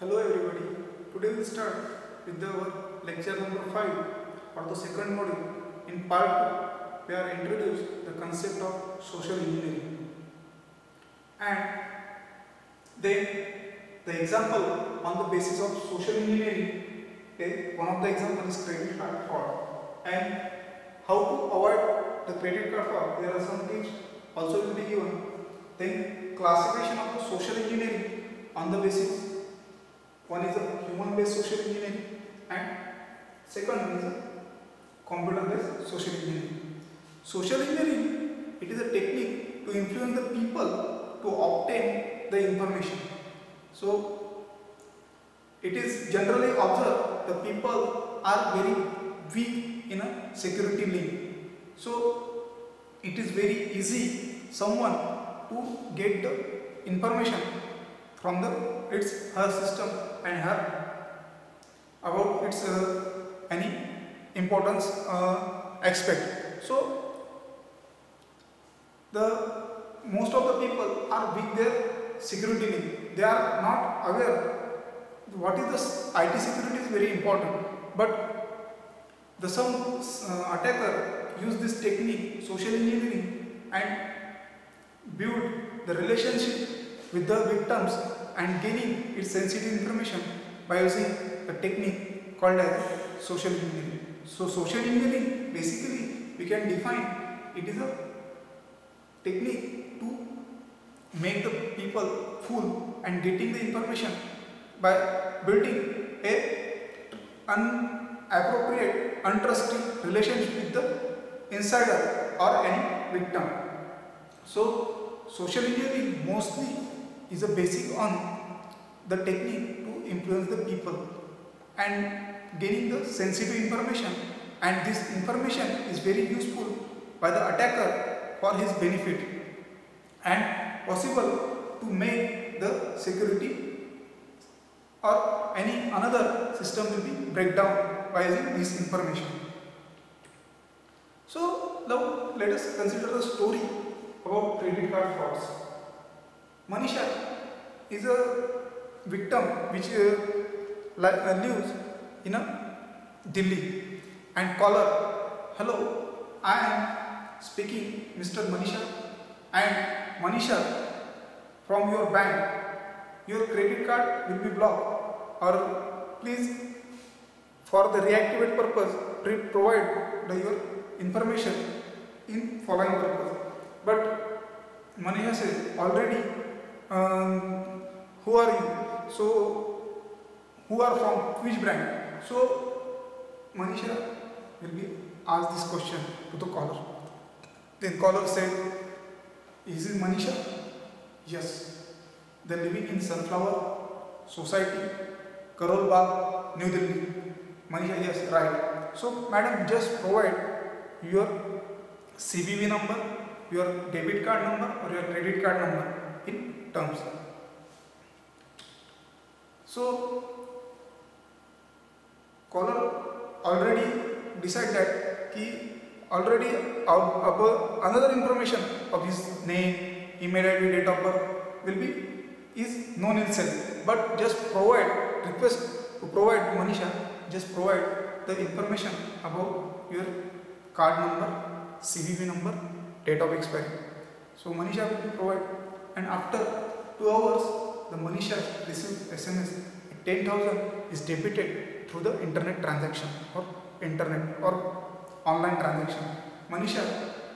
Hello everybody. Today we start with our lecture number 5 or the second module. In part 2, we are introduced the concept of social engineering. And then the example on the basis of social engineering, one of the examples is credit card fraud. And how to avoid the credit card fraud, there are some tips also will be given. Then classification of the social engineering on the basis. One is a human-based social engineering and second is a computer-based social engineering. Social engineering, it is a technique to influence the people to obtain the information. So, it is generally observed the people are very weak in a security link. So, it is very easy someone to get the information from her system and her about its any importance aspect. So the most of the people are weak their security link. They are not aware what is the IT security is very important, but the some attacker use this technique social engineering and build the relationship with the victims and gaining its sensitive information by using a technique called as social engineering. So social engineering basically we can define it is a technique to make the people fool and getting the information by building a inappropriate, untrusting relationship with the insider or any victim. So social engineering mostly is a basic on the technique to influence the people and gaining the sensitive information, and this information is very useful by the attacker for his benefit and possible to make the security or any another system will be break down by using this information. So now let us consider the story about credit card frauds. Manisha is a victim which lives in Delhi and call her, hello, I am speaking Mr. Manisha, and Manisha, from your bank your credit card will be blocked, or please for the reactivate purpose provide your information in following purpose. But Manisha says already who are you? So, who are from which brand? So, Manisha will be asked this question to the caller. Then caller said, is it Manisha? Yes. They living in Sunflower Society, Karol Bagh, New Delhi. Manisha, yes, right. So, madam, just provide your CVV number, your debit card number or your credit card number in terms. So caller already decide that he already another information of his name, email ID, date of birth will be is known itself, but just request to provide Manisha, just provide the information about your card number, CVV number, date of expiry. So Manisha will provide, and after 2 hours the Manisha received SMS 10,000 is debited through the internet transaction or internet or online transaction. Manisha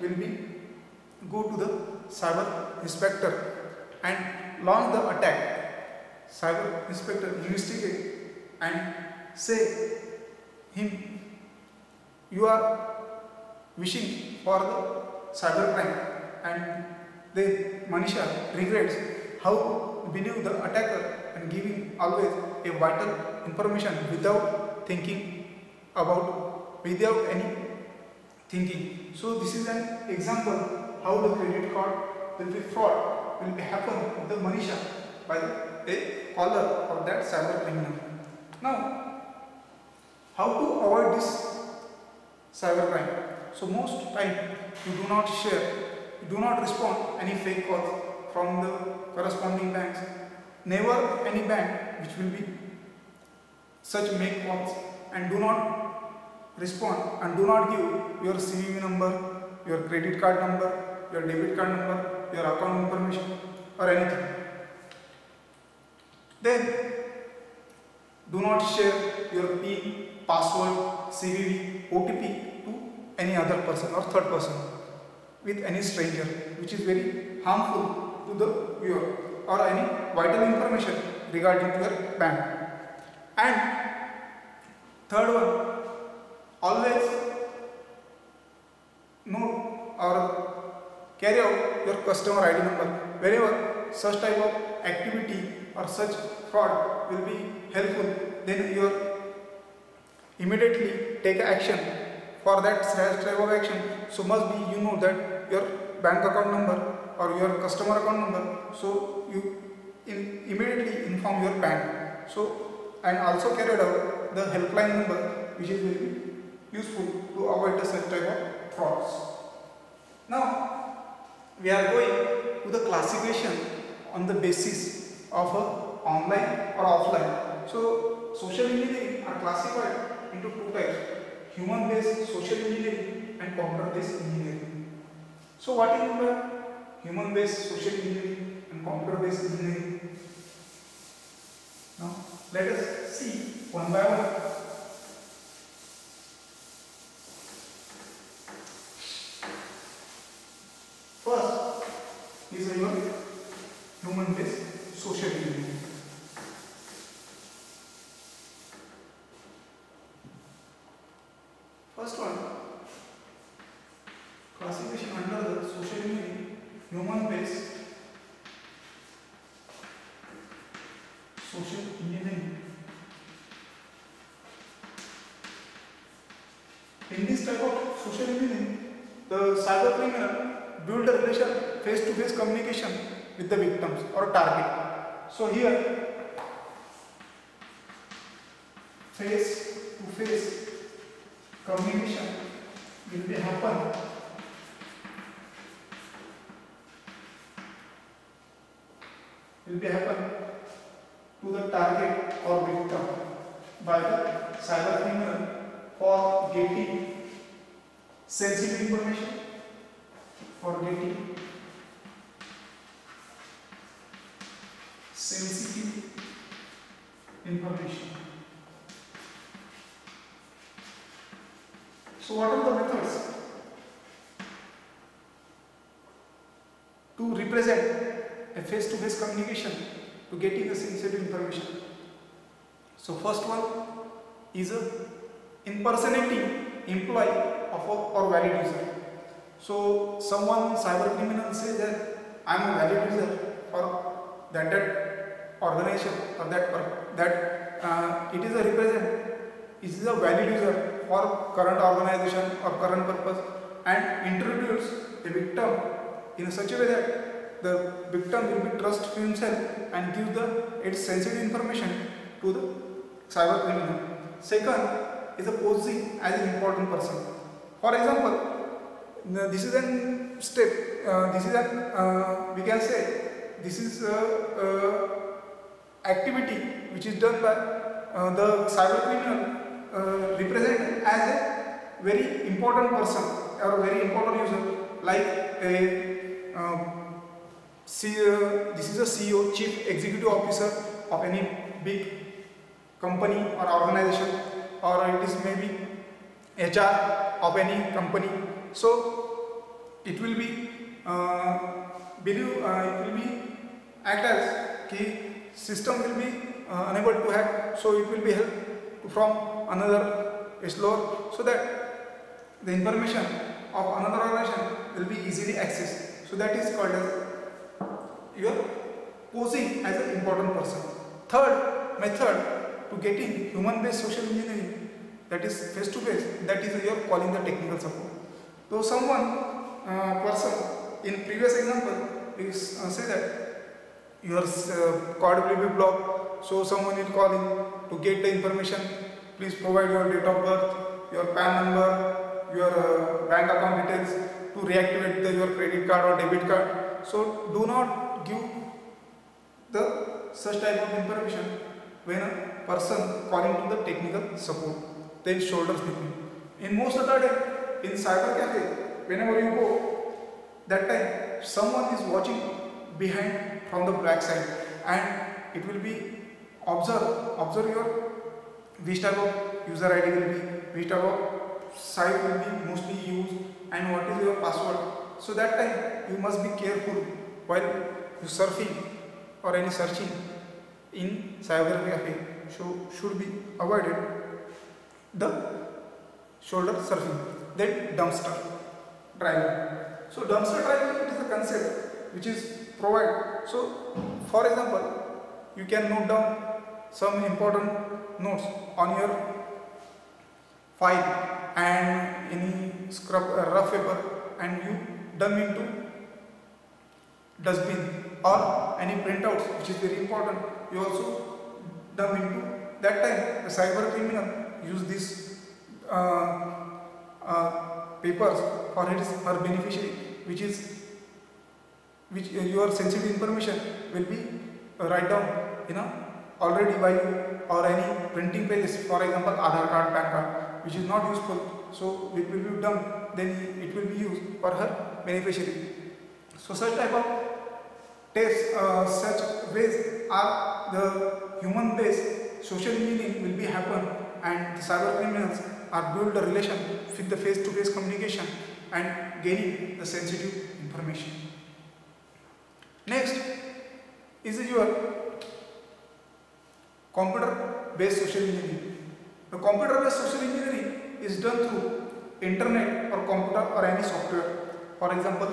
will be go to the cyber inspector and launch the attack. Cyber inspector investigate and say him, you are wishing for the cyber crime, and then Manisha regrets how believe the attacker and giving always a vital information without any thinking. So this is an example how the credit card will be fraud will be happen with the Manisha by a caller or that cyber criminal. Now, how to avoid this cyber crime? So most time you do not share, you do not respond any fake calls from the corresponding banks. never any bank which will be such make calls, and do not respond and do not give your CVV number, your credit card number, your debit card number, your account information or anything. Then do not share your PIN, password, CVV, OTP to any other person or third person with any stranger, which is very harmful to the viewer, or any vital information regarding to your bank. And third one, always note or carry out your customer ID number. Wherever such type of activity or such fraud will be helpful, then you immediately take action for that type of action. So must be you know that your bank account number or your customer account number, so you immediately inform your bank. So, and also carried out the helpline number, which is very useful to avoid the such type of frauds. Now we are going to the classification on the basis of online or offline. So social engineering are classified into two types: human based social engineering and computer based engineering. So what is human based social engineering and computer based engineering? Now let us see one by one. First is your human based social engineering. First one, classification under the social engineering, human based social engineering. In this type of social engineering, the cyber criminal build a relation face-to-face communication with the victims or target. So here, face-to-face communication will be happen to the target or victim by the cyber criminal for getting sensitive information, for getting sensitive information. So what are the methods to represent a face-to-face communication to getting the sensitive information? So first one is impersonating employee of or valid user. So someone cyber criminal says that I am a valid user for that organization or that it is a represent, it is a valid user for current organization or current purpose, and introduce the victim in such a way that the victim will be trust himself and give its sensitive information to the cyber criminal. Second is a posing as an important person. For example, this is an step. This is an we can say this is activity which is done by the cyber criminal represented as a very important person or a very important user, like this is a CEO, Chief Executive Officer of any big company or organization, or it is maybe HR of any company. So it will be act as key system will be unable to hack, so it will be help from another slower, so that the information of another organization will be easily accessed. So that is called as your posing as an important person. Third method to getting human based social engineering, that is face to face, that is your calling the technical support. So someone person in previous example is say that your card will be blocked, so someone is calling to get the information. Please provide your date of birth, your PAN number, your bank account details to reactivate your credit card or debit card. So do not give the such type of information when a person calling to the technical support, then shoulder sniffing. In most of the day, in cyber cafe, whenever you go, that time someone is watching behind from the back side, and it will be observe your which type of user ID will be, which type of site will be mostly used, and what is your password. So that time you must be careful while you surfing or any searching in cyber cafe. So should be avoided the shoulder surfing. Then dumpster driving. So dumpster driving, it is a concept which is provided. So for example, you can note down some important notes on your file and any rough paper, and you dump into dustbin, or any printouts which is very important, you also dump into. That time the cyber criminal use these papers for its per beneficiary, which your sensitive information will be write down already by you, or any printing pages, for example Aadhaar card, PAN card, which is not useful, so it will be dumped, then it will be used for her beneficiary. So such type of tests, such ways are the human based social engineering will be happen, and the cyber criminals are build a relation with the face to face communication and gaining the sensitive information. Next is your computer based social engineering. The computer based social engineering is done through internet or computer or any software. For example,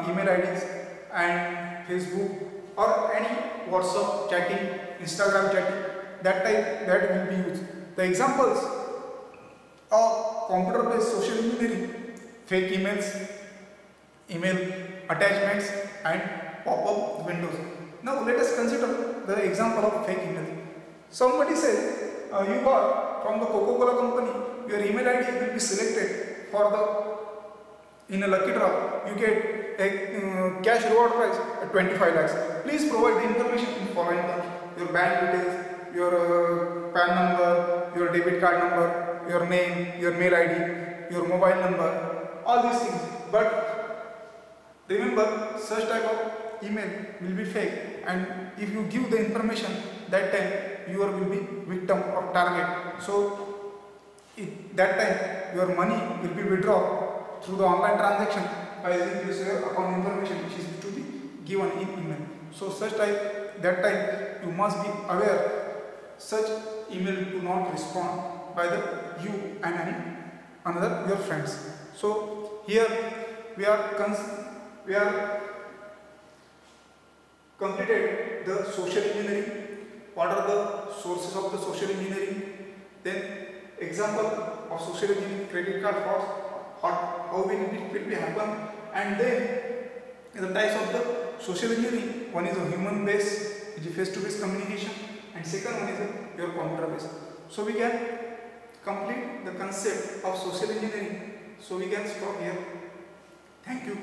email IDs and Facebook, or any WhatsApp chatting, Instagram chatting, that will be used. The examples of computer based social engineering: fake emails, email attachments, and pop-up windows. Now let us consider the example of fake email. Somebody says you got from the Coca-Cola company, your email ID will be selected for in a lucky draw. You get a cash reward prize at 25 lakhs. Please provide the information in the following terms: your bank details, your PAN number, your debit card number, your name, your mail ID, your mobile number, all these things. But remember, such type of email will be fake, and if you give the information, that time you will be victim or target. So that time your money will be withdrawn through the online transaction by this account information which is to be given in email. So that time you must be aware such email do not respond by you and another your friends. So here we are completed the social engineering. What are the sources of the social engineering? Then example of social engineering, credit card frauds, how will it be happen, and then the types of the social engineering. One is a human based, which is face to face communication, and second one is your computer based. So we can complete the concept of social engineering. So we can stop here. Thank you.